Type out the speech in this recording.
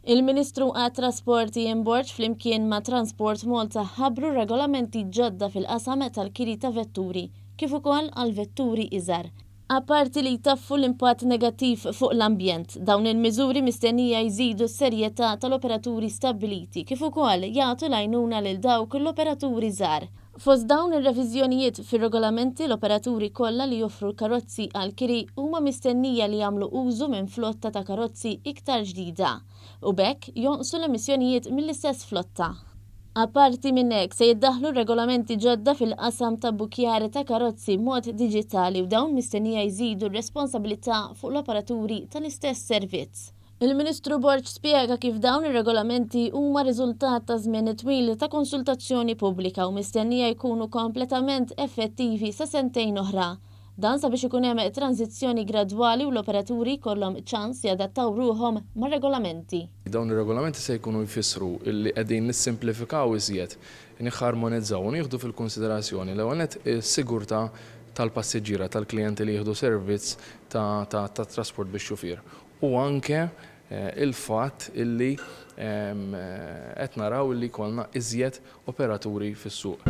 Il-Ministru għat-trasport Ian Borg flimkien ma' Transport Malta ħabbru regolamenti ġodda fil-qasam tal-kiri ta' vetturi, kif ukoll għall-vetturi iżgħar. Apparti li jtaffu l-impatt negattiv fuq l-ambjent, dawn il-miżuri mistennija jżidu s-serjetà tal-operaturi stabiliti, kif ukoll jagħtu l-għajnuna lil dawk l-operaturi żgħar. Fost dawn ir-reviżjonijiet fir-regolamenti l-operaturi kollha li joffru l-karozzi għall-kiri huma mistennija li jagħmlu użu minn flotta ta' karozzi iktar ġdida u bekk jonqsu l-emissjonijiet mill-istess flotta. Apparti minn hekk se jiddaħħlu regolamenti ġodda fil-qasam ta' bukjar ta' karozzi b'mod diġitali u dawn mistennija jżidu r-responsabbiltà fuq l-operaturi tal-istess servizz. Il-Ministru Borg spjega kif dawn ir-regolamenti huma riżultat ta' żmien twil ta' konsultazzjoni pubblika u mistennija jkunu kompletament effettivi sa' sentejn oħra. Dan sabiex ikun hemm tranzizzjoni gradwali u l-operaturi jkollhom ċans jadattaw ruhom mar-regolamenti. Dawn ir-regolamenti se jkunu jfissru li qegħdin nissimplifikaw iżjed, nħarmonizzaw u nieħdu fil-konsiderazzjoni l-ewwel nett is-sigurtà tal-passiġġiera tal-klijenti li jieħdu servizz ta' trasport bix-xufier. U anke il-fatt illi qed naraw illi jkollna iżjed operaturi fis-suq.